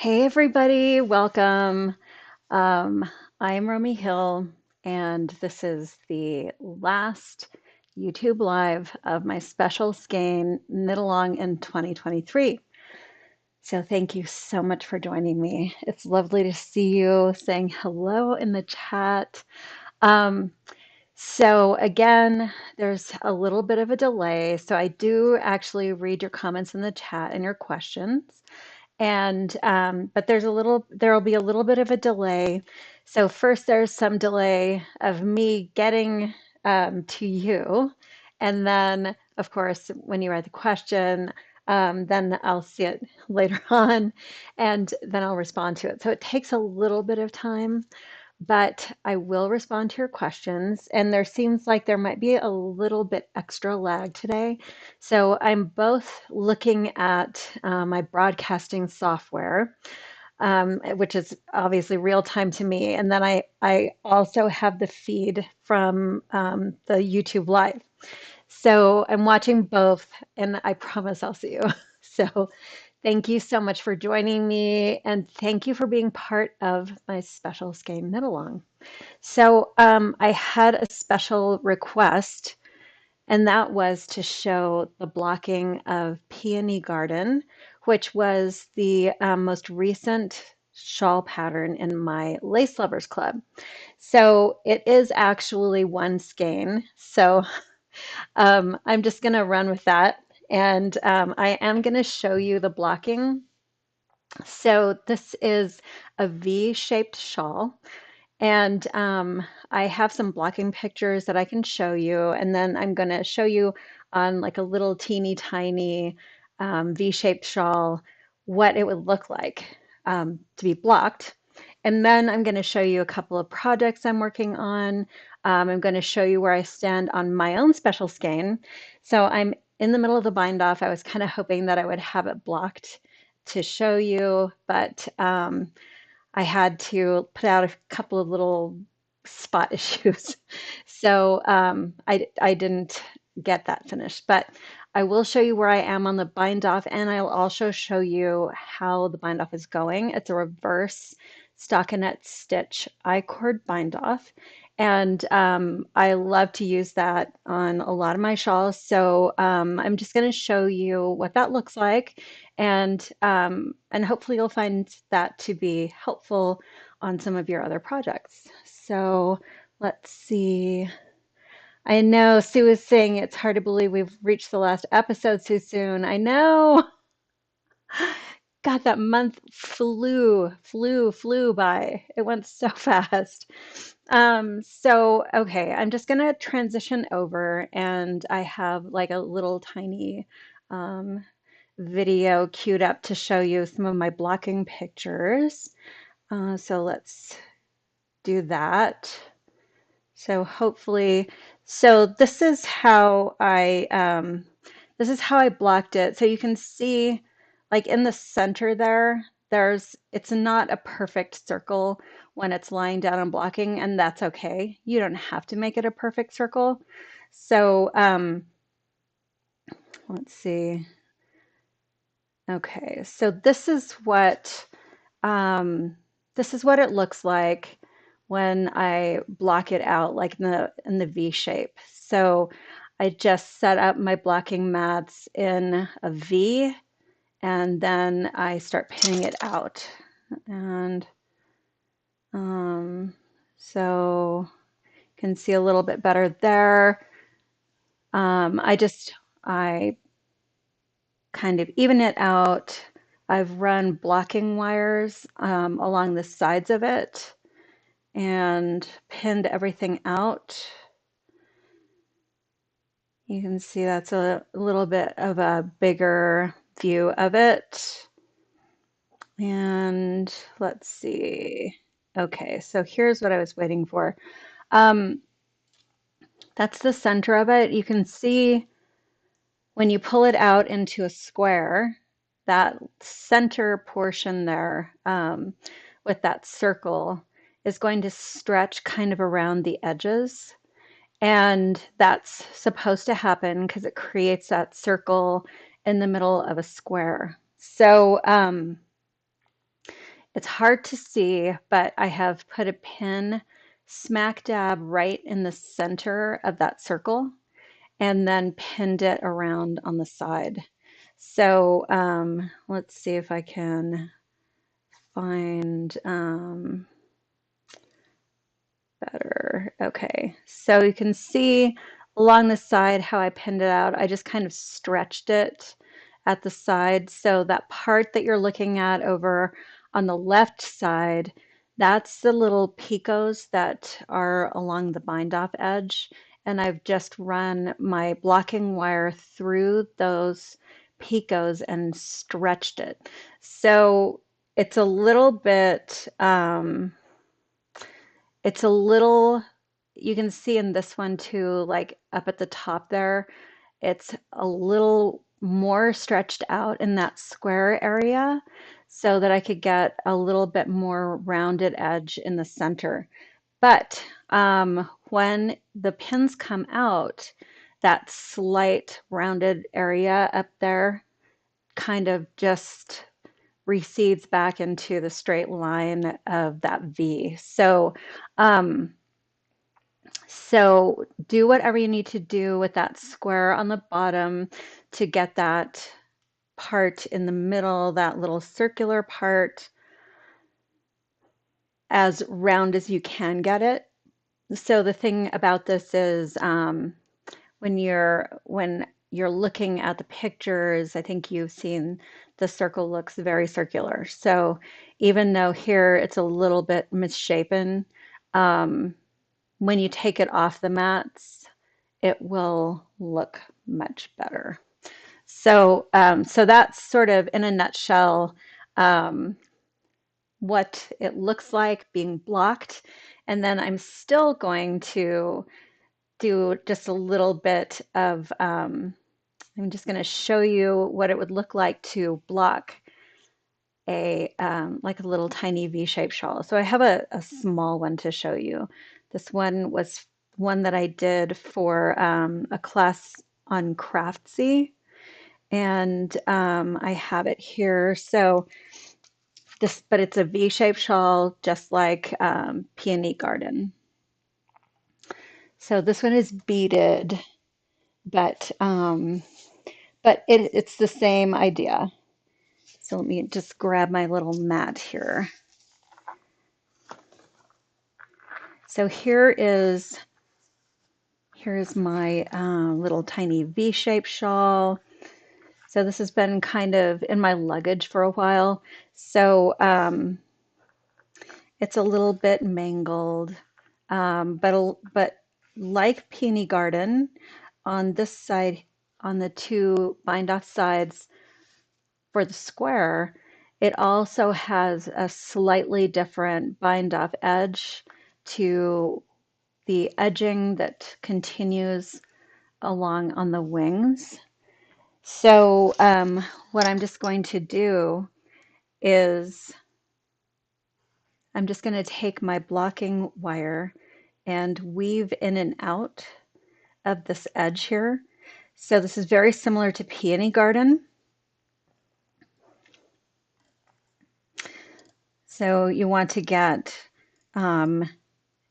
Hey everybody, welcome. Um, I'm Romi Hill, and this is the last YouTube Live of my Special Skein Knit Along in 2023. So thank you so much for joining me. It's lovely to see you saying hello in the chat. Um, so again, there's a little bit of a delay. So I do actually read your comments in the chat and your questions. And but there'll be a little bit of a delay. So first, there's some delay of me getting to you, and then, of course, when you write the question, then I'll see it later on, and then I'll respond to it. So it takes a little bit of time, but I will respond to your questions. And there seems like there might be a little bit extra lag today. So I'm both looking at my broadcasting software, which is obviously real time to me. And then I also have the feed from the YouTube Live. So I'm watching both, and I promise I'll see you. So thank you so much for joining me, and thank you for being part of my Special Skein Knit Along. So I had a special request, and that was to show the blocking of Peony Garden, which was the most recent shawl pattern in my Lace Lovers Club. So it is actually one skein. So I'm just going to run with that. And I am going to show you the blocking. So this is a V-shaped shawl. And I have some blocking pictures that I can show you. And then I'm going to show you on like a little teeny tiny V-shaped shawl what it would look like to be blocked. And then I'm going to show you a couple of projects I'm working on. I'm going to show you where I stand on my own special skein. So I'm in the middle of the bind off. I was kind of hoping that I would have it blocked to show you, but I had to put out a couple of little spot issues. So I didn't get that finished, but I will show you where I am on the bind off, and I'll also show you how the bind off is going. It's a reverse stockinette stitch I-cord bind off. And I love to use that on a lot of my shawls. So I'm just going to show you what that looks like, and hopefully you'll find that to be helpful on some of your other projects. So let's see. I know Sue is saying it's hard to believe we've reached the last episode so soon. I know. God, that month flew by. It went so fast. Okay, I'm just gonna transition over, and I have like a little tiny um, video queued up to show you some of my blocking pictures. So let's do that. So hopefully, so this is how I blocked it. So you can see, like in the center there, it's not a perfect circle when it's lying down and blocking, and that's okay. You don't have to make it a perfect circle. So let's see. Okay, so um, this is what it looks like when I block it out, like in the V shape. So I just set up my blocking mats in a V, and then I start pinning it out. And um, so you can see a little bit better there. I kind of even it out. I've run blocking wires along the sides of it and pinned everything out. You can see that's a little bit of a bigger view of it. And let's see. Okay, so here's what I was waiting for. Um, that's the center of it. You can see when you pull it out into a square, that center portion there with that circle is going to stretch kind of around the edges. And that's supposed to happen because it creates that circle in the middle of a square. So it's hard to see, but I have put a pin smack dab right in the center of that circle and then pinned it around on the side. So let's see if I can find better. Okay, so you can see along the side how I pinned it out. I just kind of stretched it at the side. So that part that you're looking at over on the left side, that's the little picots that are along the bind off edge. And I've just run my blocking wire through those picots and stretched it. So it's a little bit, it's a little, you can see in this one too, like up at the top there, it's a little more stretched out in that square area so that I could get a little bit more rounded edge in the center. But when the pins come out, that slight rounded area up there kind of just recedes back into the straight line of that V. Um, so do whatever you need to do with that square on the bottom to get that part in the middle, that little circular part, as round as you can get it. So the thing about this is when you're looking at the pictures, I think you've seen the circle looks very circular. So even though here it's a little bit misshapen, um, when you take it off the mats, it will look much better. So that's sort of in a nutshell um, what it looks like being blocked. And then I'm still going to do just a little bit of, I'm just going to show you what it would look like to block a like a little tiny V-shaped shawl. So I have a small one to show you. This one was one that I did for a class on Craftsy, and I have it here. So this, but it's a V-shaped shawl, just like Peony Garden. So this one is beaded, but it's the same idea. So let me just grab my little mat here. So here's my little tiny V-shaped shawl. So this has been kind of in my luggage for a while. So it's a little bit mangled, but like Peony Garden, on this side, on the two bind off sides for the square, it also has a slightly different bind off edge to the edging that continues along on the wings. So what I'm just going to do is I'm just going to take my blocking wire and weave in and out of this edge here. So this is very similar to Peony Garden. So you want to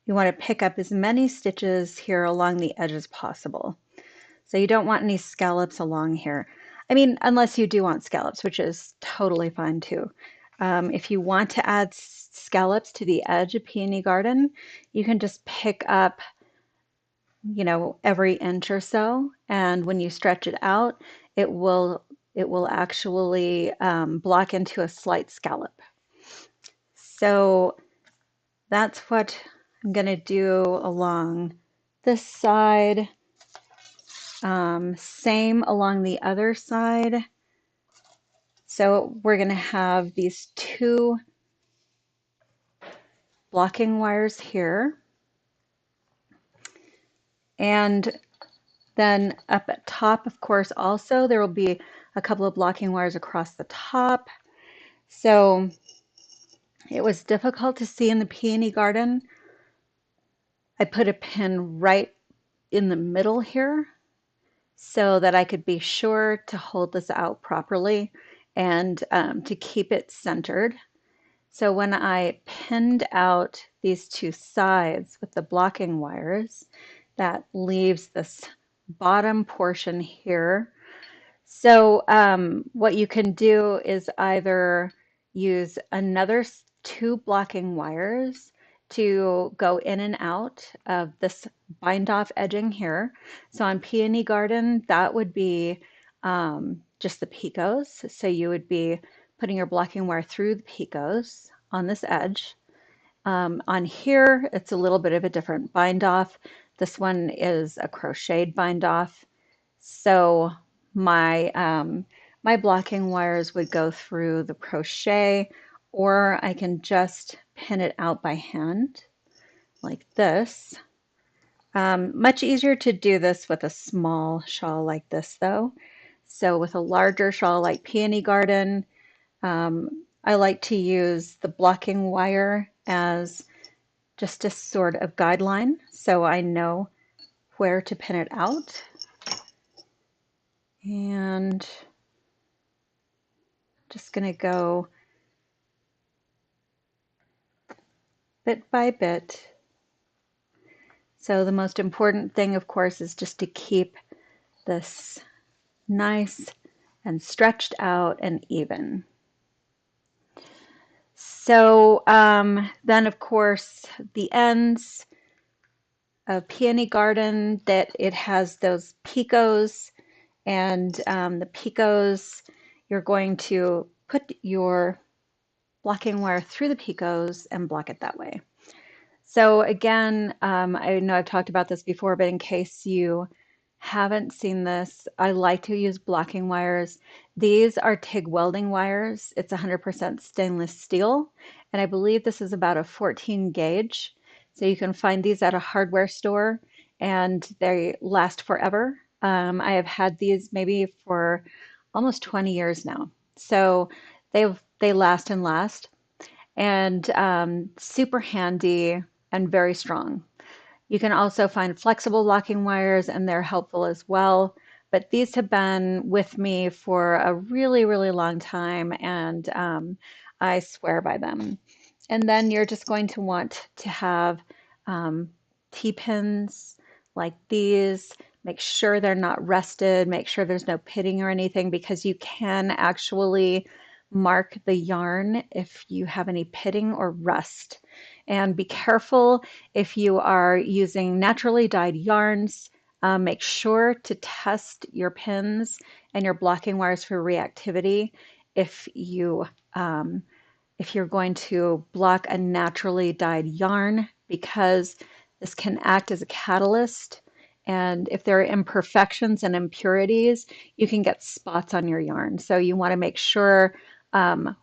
you want to pick up as many stitches here along the edge as possible. So you don't want any scallops along here. I mean, unless you do want scallops, which is totally fine too. If you want to add scallops to the edge of Peony Garden, you can just pick up, every inch or so, and when you stretch it out, it will actually block into a slight scallop. So that's what I'm going to do along this side. Same along the other side. So we're going to have these two blocking wires here. And then up at top, of course, also there will be a couple of blocking wires across the top. So it was difficult to see in the Peony Garden. I put a pin right in the middle here so that I could be sure to hold this out properly and to keep it centered. So when I pinned out these two sides with the blocking wires, that leaves this bottom portion here. So what you can do is either use another two blocking wires to go in and out of this bind off edging here. So on Peony Garden, that would be just the picots. So you would be putting your blocking wire through the picots on this edge. On here, it's a little bit of a different bind off. This one is a crocheted bind off. So my blocking wires would go through the crochet, or I can just pin it out by hand like this. Much easier to do this with a small shawl like this though. So with a larger shawl like Peony Garden, I like to use the blocking wire as just a sort of guideline so I know where to pin it out. And just going to go bit by bit. So the most important thing, of course, is just to keep this nice and stretched out and even. So then, of course, the ends of Peony Garden, that it has those picots, and the picots, you're going to put your blocking wire through the picots and block it that way. So again, I know I've talked about this before, but in case you haven't seen this, I like to use blocking wires. These are TIG welding wires. It's 100% stainless steel, and I believe this is about a 14 gauge. So you can find these at a hardware store, and they last forever. I have had these maybe for almost 20 years now. So they last and last, and super handy and very strong. You can also find flexible locking wires, and they're helpful as well. But these have been with me for a really, really long time, and I swear by them. And then you're just going to want to have um, T-pins like these. Make sure they're not rusted. Make sure there's no pitting or anything, because you can actually mark the yarn if you have any pitting or rust. And be careful if you are using naturally dyed yarns. Make sure to test your pins and your blocking wires for reactivity. If you if you're going to block a naturally dyed yarn, because this can act as a catalyst. And if there are imperfections and impurities, you can get spots on your yarn. So you want to make sure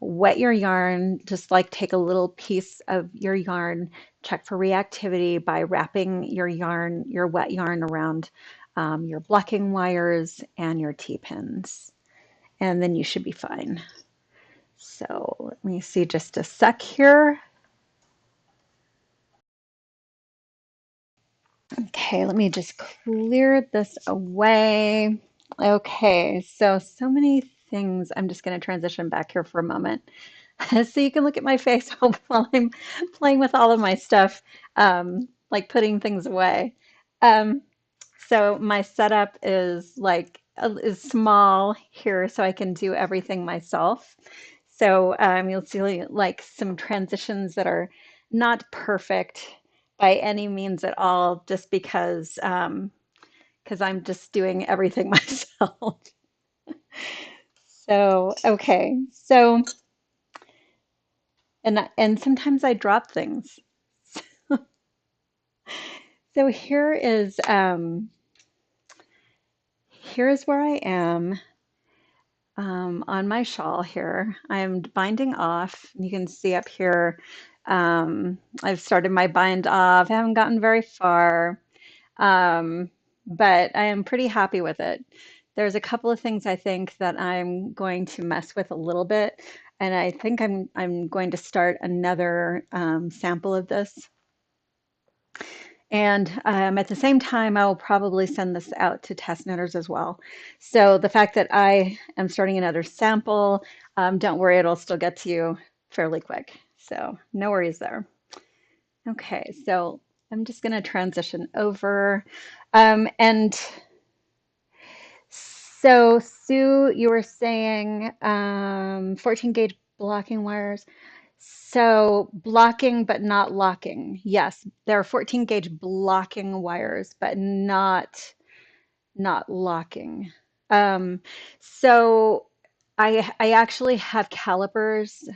wet your yarn, just like take a little piece of your yarn, check for reactivity by wrapping your yarn, your wet yarn around your blocking wires and your T-pins. And then you should be fine. So let me see just a sec here. Okay, let me just clear this away. Okay, so many things. I'm just going to transition back here for a moment so you can look at my face while I'm playing with all of my stuff, like putting things away. Um, so my setup is like is small here, so I can do everything myself. So you'll see like some transitions that are not perfect by any means at all, just because I'm just doing everything myself. So okay, so and sometimes I drop things. So here is where I am on my shawl here. I'm binding off. You can see up here, I've started my bind off. I haven't gotten very far, um, but I am pretty happy with it. There's a couple of things I think that I'm going to mess with a little bit, and I think I'm going to start another sample of this. And at the same time, I will probably send this out to test knitters as well. So the fact that I am starting another sample, don't worry, it'll still get to you fairly quick. So no worries there. Okay, so I'm just going to transition over. And so, Sue, you were saying 14 gauge blocking wires. So, blocking but not locking. Yes, there are 14 gauge blocking wires, but not locking. Um, so I actually have calipers.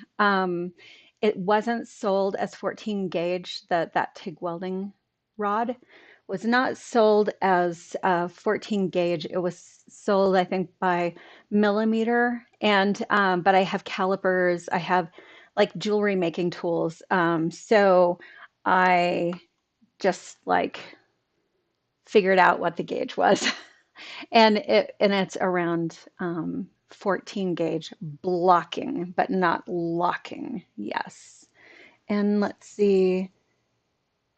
It wasn't sold as 14 gauge, that TIG welding rod was not sold as 14 gauge. It was sold, I think, by millimeter. And but I have calipers. I have like jewelry making tools. So I just like figured out what the gauge was. And it's around 14 gauge blocking, but not locking. Yes. And let's see.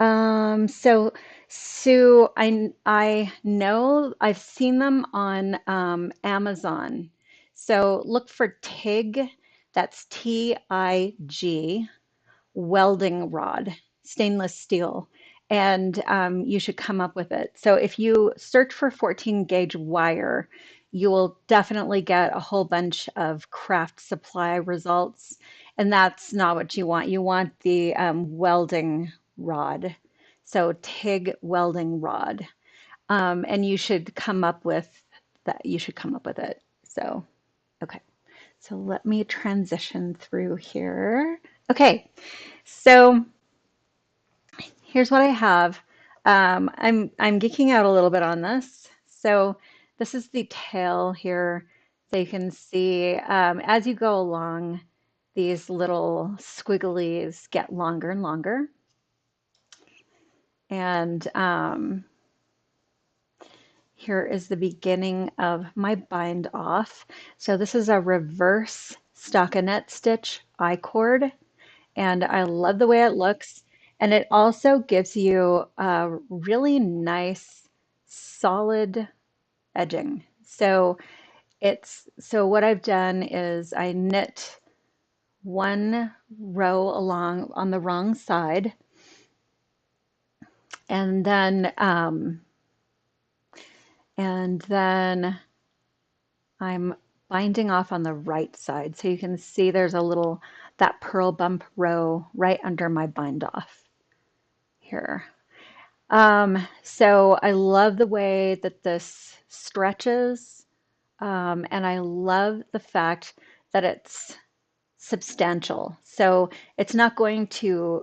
So Sue, I know I've seen them on Amazon. So look for TIG. That's TIG welding rod, stainless steel, and you should come up with it. So if you search for 14 gauge wire, you will definitely get a whole bunch of craft supply results, and that's not what you want. You want the welding rod. So TIG welding rod, and you should come up with that. You should come up with it. So, okay. So let me transition through here. Okay. So here's what I have. I'm geeking out a little bit on this. So this is the tail here. So you can see as you go along, these little squigglies get longer and longer. And here is the beginning of my bind off. So this is a reverse stockinette stitch I-cord, and I love the way it looks. And it also gives you a really nice solid edging. So what I've done is I knit one row along on the wrong side, and then I'm binding off on the right side. So you can see there's a little that purl bump row right under my bind off here. So I love the way that this stretches, and I love the fact that it's substantial. So it's not going to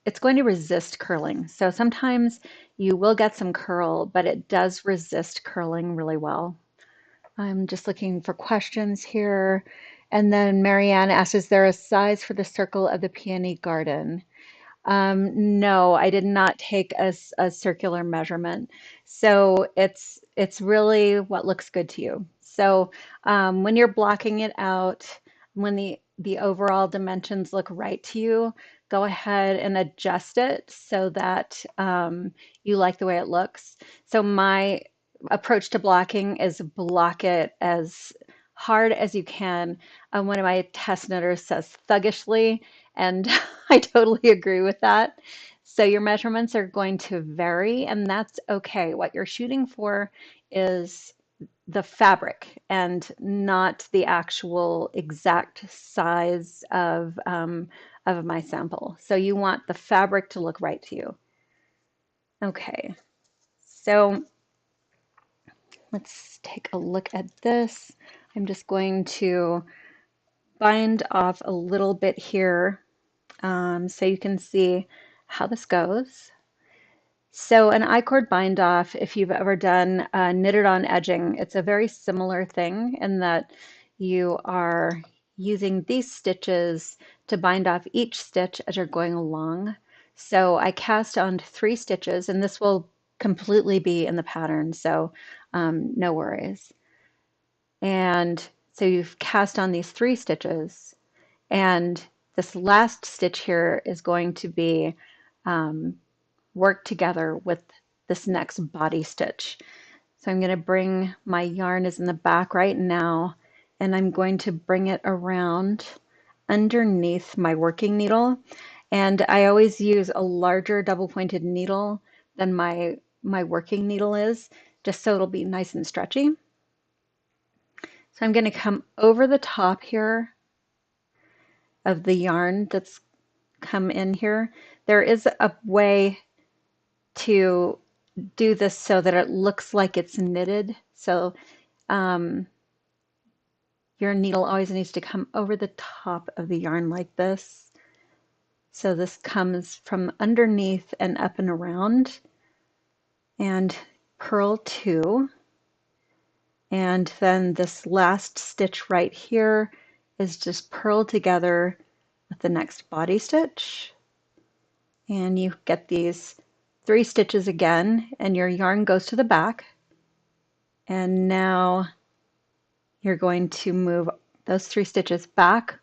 it's going to resist curling. So sometimes you will get some curl, but it does resist curling really well. I'm just looking for questions here. And then Marianne asks, is there a size for the circle of the peony garden? No, I did not take a circular measurement. So it's really what looks good to you. So when you're blocking it out, when the overall dimensions look right to you, go ahead and adjust it so that you like the way it looks. So my approach to blocking is block it as hard as you can. One of my test knitters says thuggishly, and I totally agree with that. So your measurements are going to vary, and that's okay. What you're shooting for is the fabric and not the actual exact size of my sample. So you want the fabric to look right to you. Okay, so let's take a look at this. I'm just going to bind off a little bit here so you can see how this goes. So an I-cord bind off, if you've ever done knitted on edging, it's a very similar thing in that you are using these stitches to bind off each stitch as you're going along. So I cast on 3 stitches, and this will completely be in the pattern, so no worries. And so you've cast on these 3 stitches, and this last stitch here is going to be work together with this next body stitch. So I'm going to bring my yarn is in the back right now, and I'm going to bring it around underneath my working needle, and I always use a larger double pointed needle than my working needle is, just so it'll be nice and stretchy. So I'm going to come over the top here of the yarn that's come in here. There is a way to do this so that it looks like it's knitted. So um, your needle always needs to come over the top of the yarn like this. So this comes from underneath and up and around, and purl 2. And then this last stitch right here is just purl together with the next body stitch. And you get these 3 stitches again, and your yarn goes to the back. And now you're going to move those 3 stitches back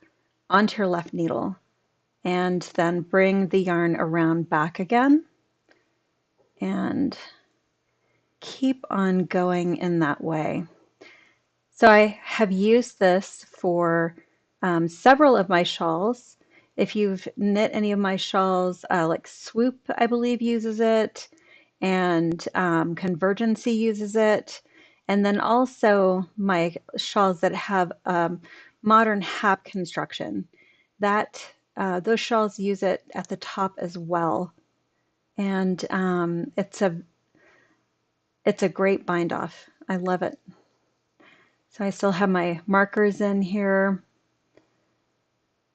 onto your left needle, and then bring the yarn around back again and keep on going in that way. So I have used this for several of my shawls. If you've knit any of my shawls, like Swoop, I believe, uses it, and Convergency uses it. And then also my shawls that have modern hap construction. Those shawls use it at the top as well. And it's a great bind off. I love it. So I still have my markers in here.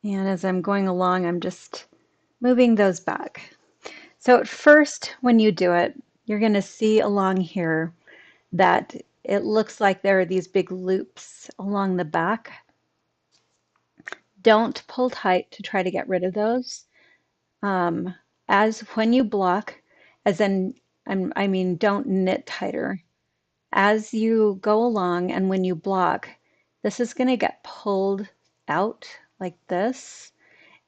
And as I'm going along, I'm just moving those back. So at first, when you do it, you're going to see along here that it looks like there are these big loops along the back. Don't pull tight to try to get rid of those. As when you block, as in, I mean, don't knit tighter. As you go along and when you block, this is going to get pulled out like this,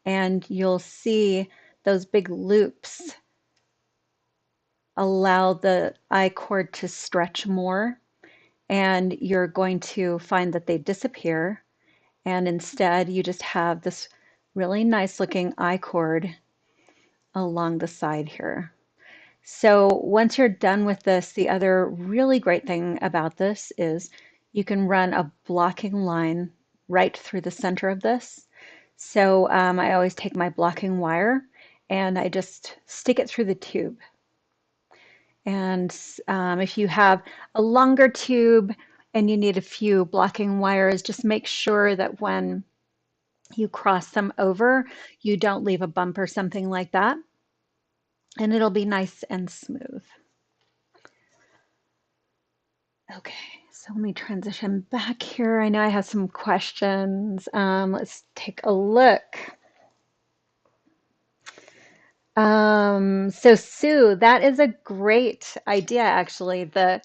and you'll see those big loops allow the I cord to stretch more, and you're going to find that they disappear, and instead you just have this really nice looking I cord along the side here. So once you're done with this, the other really great thing about this is you can run a blocking line right through the center of this. So I always take my blocking wire and I just stick it through the tube. And if you have a longer tube and you need a few blocking wires, just make sure that when you cross them over, you don't leave a bump or something like that. And it'll be nice and smooth. Okay, so let me transition back here. I know I have some questions. Let's take a look. So Sue, that is a great idea, actually. The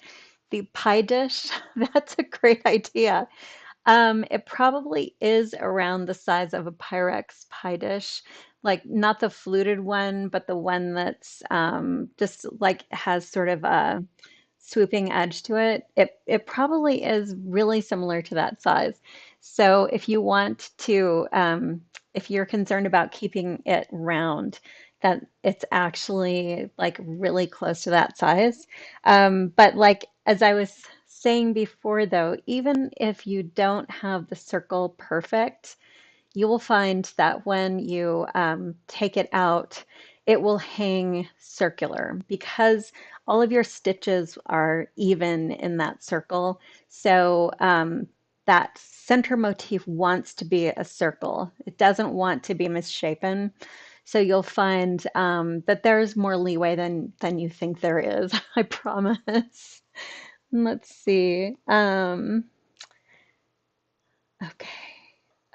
pie dish, that's a great idea. It probably is around the size of a Pyrex pie dish, like not the fluted one, but the one that's just like has sort of a swooping edge to it. It probably is really similar to that size. So if you want to, if you're concerned about keeping it round, that it's actually like really close to that size. But like as I was saying before, though, even if you don't have the circle perfect, you will find that when you take it out, it will hang circular because all of your stitches are even in that circle. So that center motif wants to be a circle. It doesn't want to be misshapen. So you'll find that there's more leeway than you think there is, I promise. Let's see. Okay,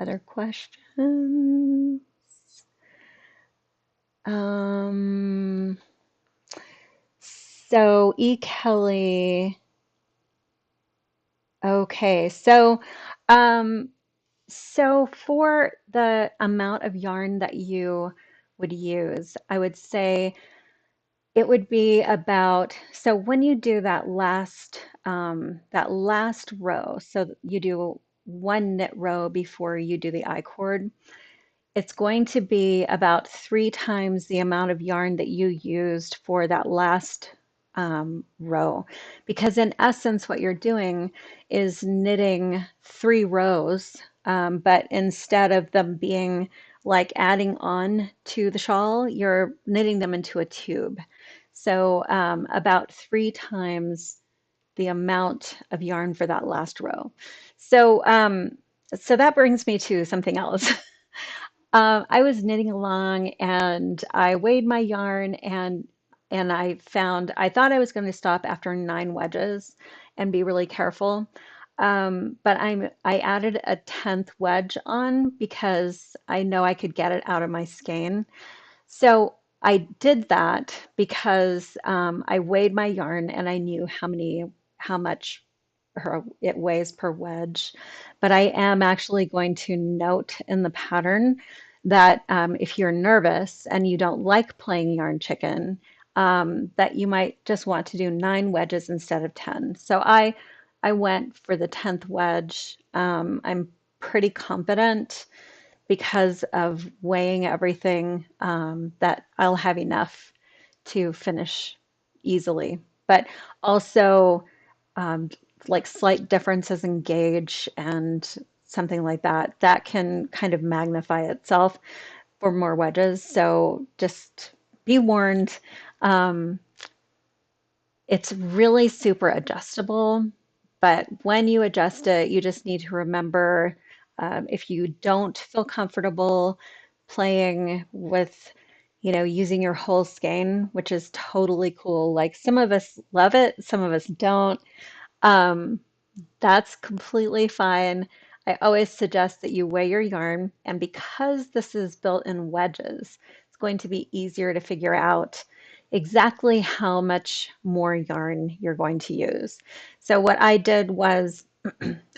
other questions? Um, so E. Kelly. Okay, um, so for the amount of yarn that you would use, I would say it would be about, so when you do that last row, so you do one knit row before you do the I cord. it's going to be about 3 times the amount of yarn that you used for that last row. Because in essence, what you're doing is knitting 3 rows, but instead of them being like adding on to the shawl, you're knitting them into a tube. So about 3 times the amount of yarn for that last row. So, so that brings me to something else. I was knitting along and I weighed my yarn and I thought I was going to stop after 9 wedges and be really careful. But I added a 10th wedge on because I know I could get it out of my skein. So I did that because I weighed my yarn and I knew how much it weighs per wedge. But I am actually going to note in the pattern that if you're nervous and you don't like playing yarn chicken, that you might just want to do 9 wedges instead of 10. So I went for the 10th wedge. I'm pretty confident because of weighing everything, that I'll have enough to finish easily. But also, um, like slight differences in gauge and something like that, that can kind of magnify itself for more wedges. So just be warned. Um, it's really super adjustable, but when you adjust it, you just need to remember, if you don't feel comfortable playing with, using your whole skein, which is totally cool. Like some of us love it, some of us don't. Um, that's completely fine. I always suggest that you weigh your yarn, and because this is built in wedges, it's going to be easier to figure out exactly how much more yarn you're going to use. So what I did was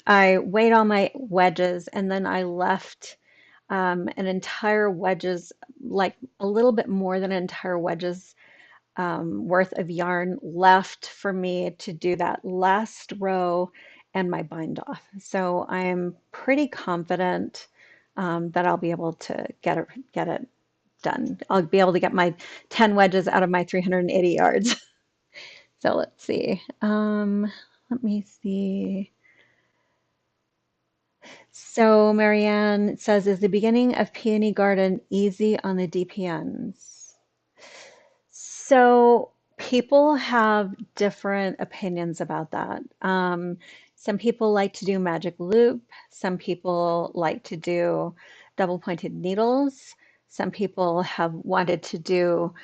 I weighed all my wedges and then I left an entire wedges, like a little bit more than an entire wedges worth of yarn left for me to do that last row and my bind off. So I'm pretty confident that I'll be able to get it done. I'll be able to get my 10 wedges out of my 380 yards. So let's see. Let me see. So Marianne says, is the beginning of Peony Garden easy on the DPNs? So people have different opinions about that. Some people like to do magic loop. Some people like to do double pointed needles. Some people have wanted to do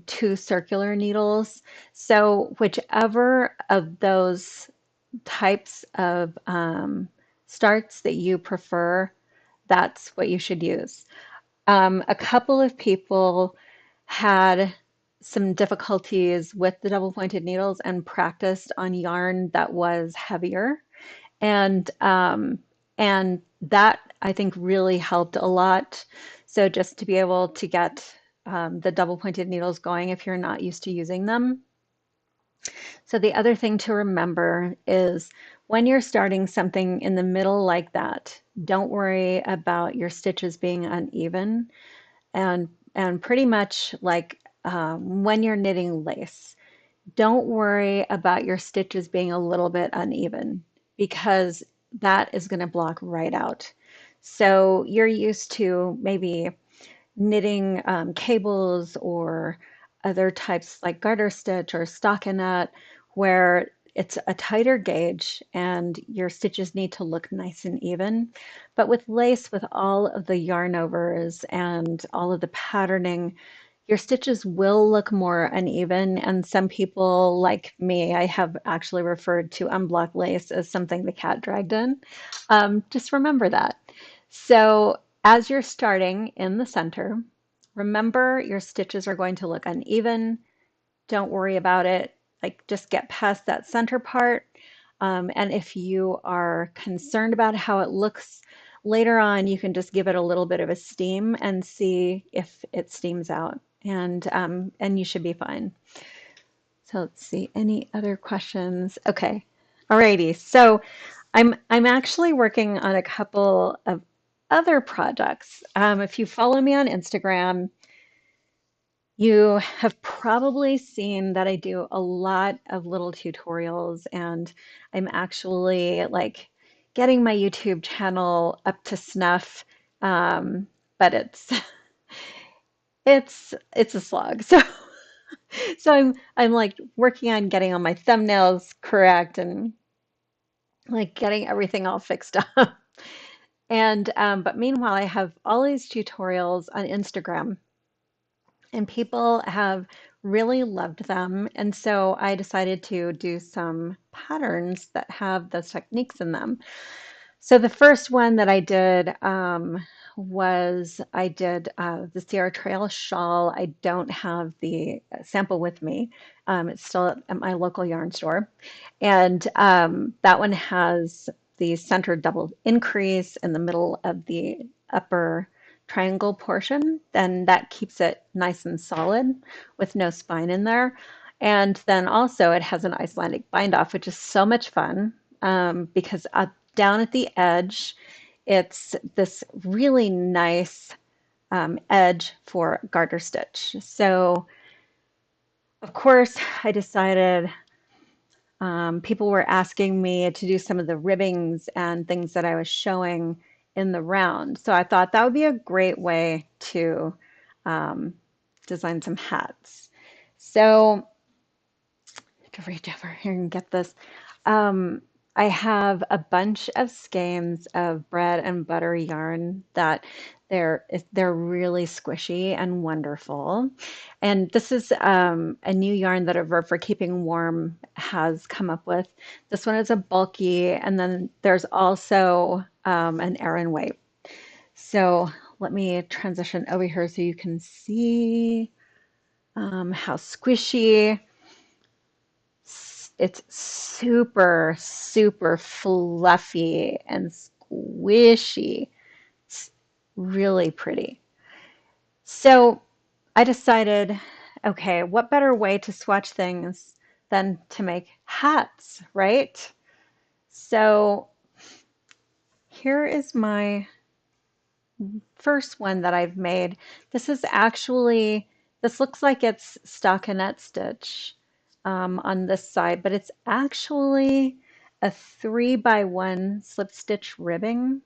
2 circular needles. So whichever of those types of starts that you prefer, that's what you should use. A couple of people had some difficulties with the double pointed needles and practiced on yarn that was heavier. And that I think really helped a lot. So just to be able to get the double pointed needles going if you're not used to using them. So the other thing to remember is when you're starting something in the middle like that, don't worry about your stitches being uneven. And pretty much like when you're knitting lace, don't worry about your stitches being a little bit uneven because that is going to block right out. So you're used to maybe knitting cables or other types like garter stitch or stockinette where it's a tighter gauge and your stitches need to look nice and even. But with lace, with all of the yarn overs and all of the patterning, your stitches will look more uneven. And some people, like me, I have actually referred to unblocked lace as something the cat dragged in. Just remember that. So as you're starting in the center, remember your stitches are going to look uneven. Don't worry about it. Like just get past that center part. And if you are concerned about how it looks later on, you can just give it a little bit of a steam and see if it steams out. And you should be fine. So let's see, any other questions? Okay. Alrighty. So I'm actually working on a couple of other projects. If you follow me on Instagram, you have probably seen that I do a lot of little tutorials, and I'm actually like getting my YouTube channel up to snuff. But it's a slog. So I'm like working on getting all my thumbnails correct and like getting everything all fixed up. And but meanwhile, I have all these tutorials on Instagram, and people have really loved them. And so I decided to do some patterns that have those techniques in them. So the first one that I did was I did the Sierra Trail shawl. I don't have the sample with me. It's still at my local yarn store. And that one has the center double increase in the middle of the upper triangle portion. Then that keeps it nice and solid with no spine in there. And then also it has an Icelandic bind off, which is so much fun because down at the edge, it's this really nice edge for garter stitch. So, of course, I decided people were asking me to do some of the ribbings and things that I was showing in the round. So I thought that would be a great way to um, design some hats. So to reach over here and get this. Um, I have a bunch of skeins of bread and butter yarn that they're really squishy and wonderful. And this is a new yarn that a Verb for Keeping Warm has come up with. This one is a bulky, and then there's also an Aran weight. So let me transition over here so you can see how squishy. It's super, super fluffy and squishy. It's really pretty. So I decided, okay, what better way to swatch things than to make hats, right? So here is my first one that I've made. This is actually, this looks like it's stockinette stitch on this side, but it's actually a 3x1 slip stitch ribbing.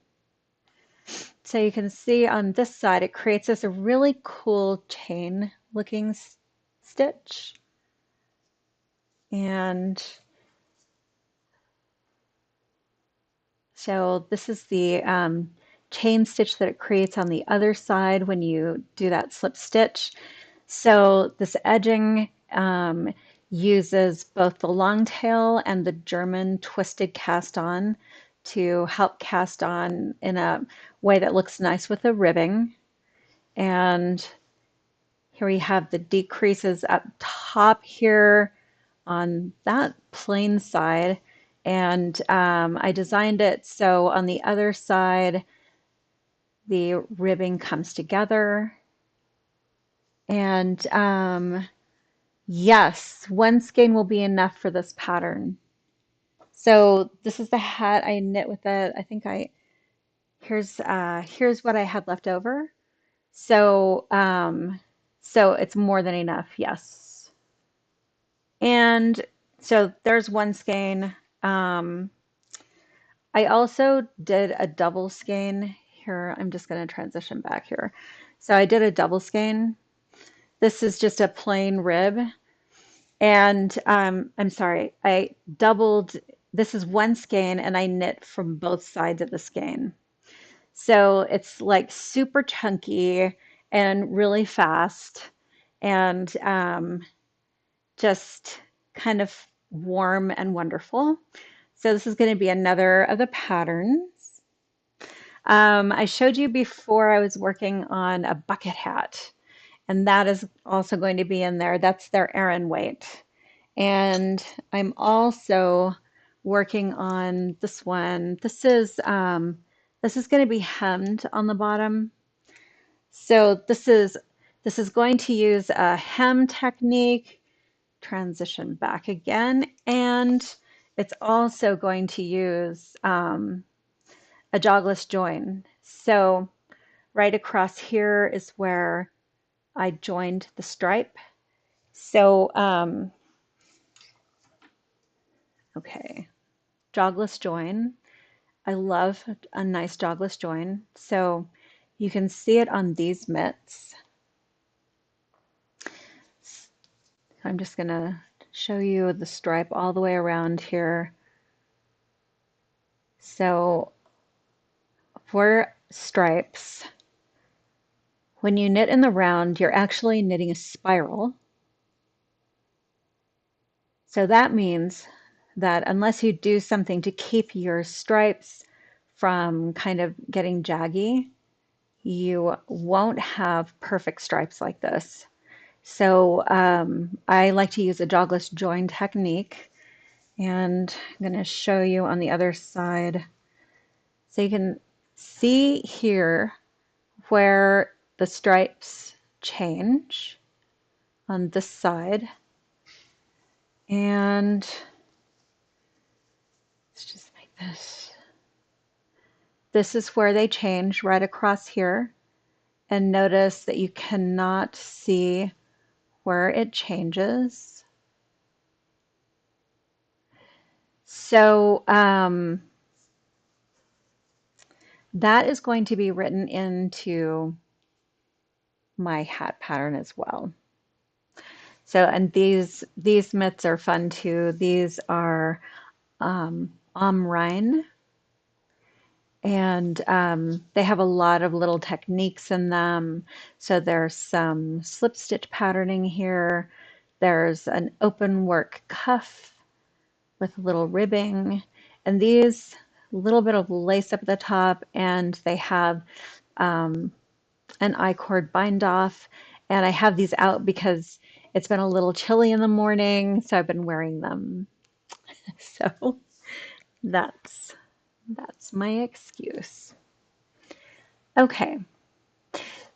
So you can see on this side, it creates this really cool chain looking stitch. And so this is the chain stitch that it creates on the other side when you do that slip stitch. So this edging uses both the long tail and the German twisted cast on to help cast on in a way that looks nice with the ribbing. And here we have the decreases up top here on that plain side. And I designed it so on the other side, the ribbing comes together. And yes, one skein will be enough for this pattern. So this is the hat I knit with it. I think here's what I had left over. So so it's more than enough, yes. And so there's one skein. Um, I also did a double skein here. I'm just going to transition back here. So I did a double skein. This is just a plain rib. And I'm sorry, I doubled, this is one skein and I knit from both sides of the skein. So it's like super chunky and really fast and just kind of warm and wonderful. So this is going to be another of the patterns. I showed you before I was working on a bucket hat, and that is also going to be in there. That's their Aran weight. And I'm also working on this one. This is going to be hemmed on the bottom. So this is going to use a hem technique, transition back again, and it's also going to use a jogless join. So right across here is where I joined the stripe. So, okay, jogless join. I love a nice jogless join. So you can see it on these mitts. I'm just gonna show you the stripe all the way around here. So for stripes, when you knit in the round, you're actually knitting a spiral. So that means that unless you do something to keep your stripes from kind of getting jaggy, you won't have perfect stripes like this. So I like to use a jogless join technique, and I'm going to show you on the other side. So you can see here where the stripes change on this side. And let's just make this. This is where they change right across here. And notice that you cannot see where it changes. So that is going to be written into my hat pattern as well. So, and these mitts are fun too. These are omrine, and they have a lot of little techniques in them. So there's some slip stitch patterning here. There's an open work cuff with a little ribbing, and these little bit of lace up at the top, and they have an I-cord bind off. And I have these out because it's been a little chilly in the morning, so I've been wearing them. So that's that's my excuse. Okay,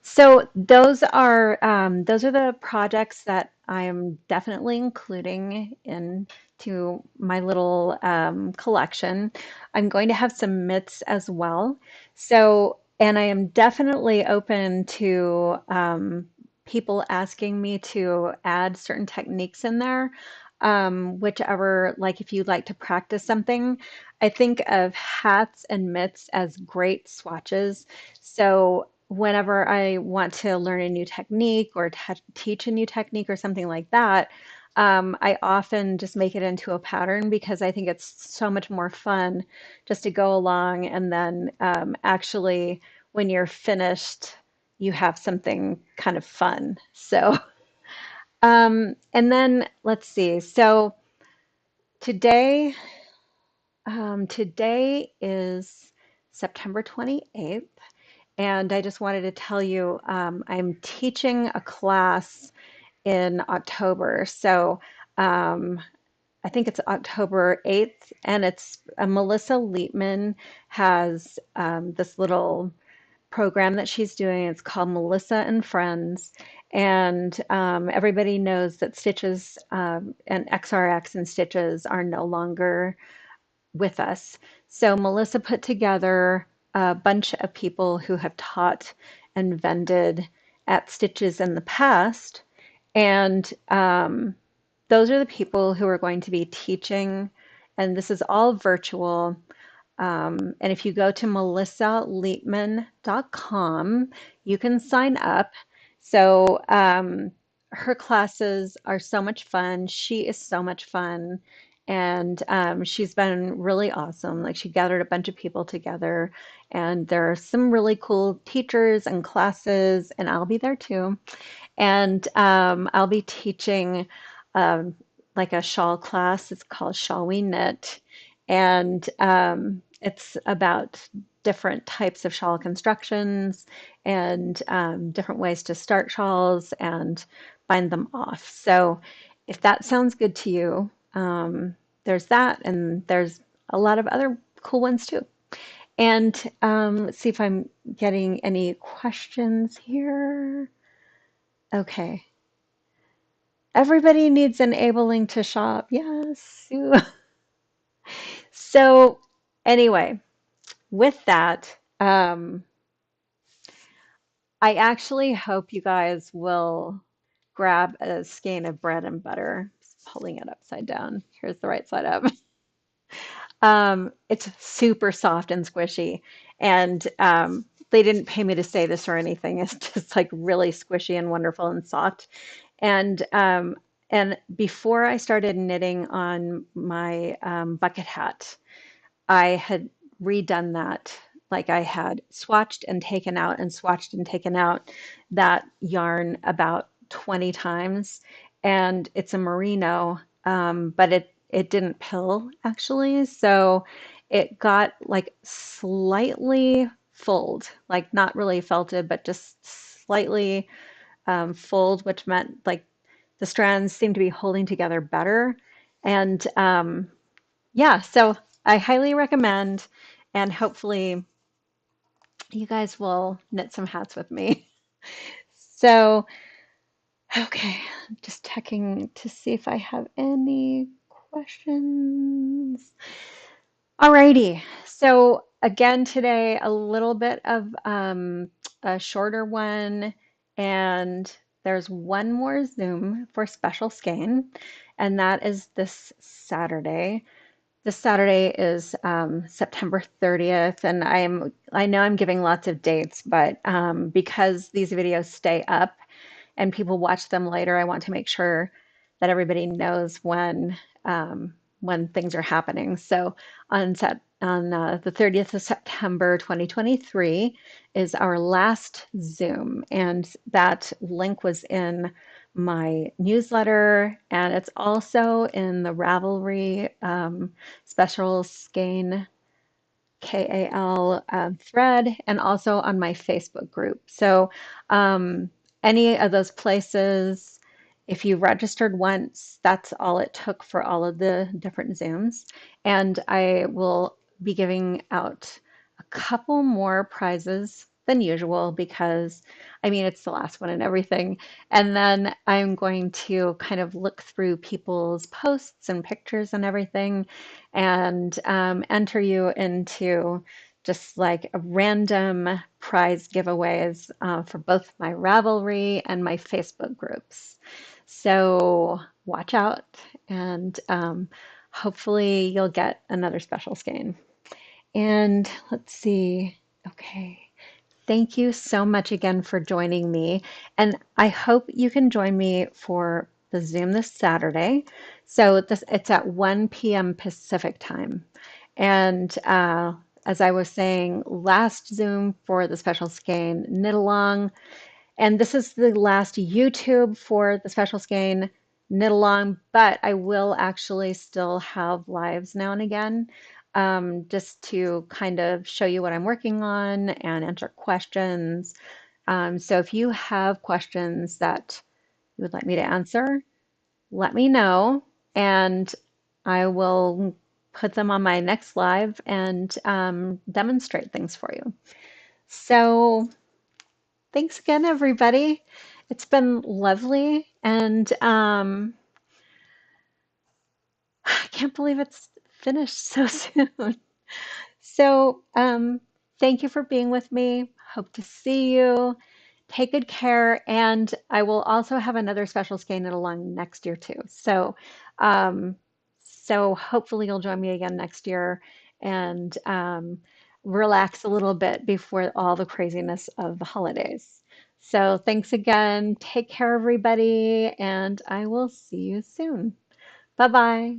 so those are the projects that I'm definitely including into my little collection. I'm going to have some mitts as well. So, and I am definitely open to people asking me to add certain techniques in there. Whichever, like if you'd like to practice something, I think of hats and mitts as great swatches. So whenever I want to learn a new technique or teach a new technique or something like that, I often just make it into a pattern because I think it's so much more fun just to go along and then actually, when you're finished, you have something kind of fun. So, and then let's see. So today, today is September 28th. And I just wanted to tell you, I'm teaching a class in October. So um, I think it's October 8th, and it's Melissa Leitman has this little program that she's doing. It's called Melissa and Friends. And everybody knows that stitches and XRX and stitches are no longer with us. So Melissa put together a bunch of people who have taught and vended at Stitches in the past. And those are the people who are going to be teaching. And this is all virtual. And if you go to melissaleitman.com, you can sign up. So her classes are so much fun. She is so much fun. And she's been really awesome. Like she gathered a bunch of people together, and there are some really cool teachers and classes, and I'll be there too. And I'll be teaching um, like a shawl class. It's called Shawl We Knit. And it's about different types of shawl constructions and different ways to start shawls and bind them off. So if that sounds good to you, there's that. And there's a lot of other cool ones too. And let's see if I'm getting any questions here. Okay. Everybody needs enabling to shop. Yes. So anyway, with that, I actually hope you guys will grab a skein of bread and butter. Just pulling it upside down. Here's the right side up. It's super soft and squishy, and they didn't pay me to say this or anything. It's just like really squishy and wonderful and soft. And before I started knitting on my bucket hat, I had redone that. Like I had swatched and taken out and swatched and taken out that yarn about 20 times. And it's a merino, but it didn't pill actually. So it got like slightly fulled, like not really felted, but just slightly fulled, which meant like the strands seemed to be holding together better. And yeah, so I highly recommend, and hopefully you guys will knit some hats with me. So, okay, I'm just checking to see if I have any questions. Alrighty, so again today, a little bit of a shorter one, and there's one more Zoom for Special Skein, and that is this Saturday. This Saturday is September 30th, and I know I'm giving lots of dates, but because these videos stay up and people watch them later, I want to make sure that everybody knows when things are happening. So on the 30th of September 2023 is our last Zoom, and that link was in my newsletter, and it's also in the Ravelry Special Skein KAL thread, and also on my Facebook group. So um, any of those places, if you registered once, that's all it took for all of the different Zooms. And I will be giving out a couple more prizes than usual because, I mean, it's the last one and everything. And then I'm going to kind of look through people's posts and pictures and everything and enter you into just like a random prize giveaways for both my Ravelry and my Facebook groups. So watch out, and hopefully you'll get another special skein. And let's see. Okay. Thank you so much again for joining me. And I hope you can join me for the Zoom this Saturday. So it's at 1 p.m. Pacific time. And as I was saying, last Zoom for the Special Skein knit along, and this is the last YouTube for the Special Skein knit along, but I will actually still have lives now and again, just to kind of show you what I'm working on and answer questions. So if you have questions that you would like me to answer, let me know, and I will put them on my next live and demonstrate things for you. So thanks again, everybody. It's been lovely, and I can't believe it's finished so soon. So, thank you for being with me. Hope to see you. Take good care, and I will also have another special skein knit along next year too. Um, so hopefully you'll join me again next year and relax a little bit before all the craziness of the holidays. So thanks again. Take care, everybody, and I will see you soon. Bye bye.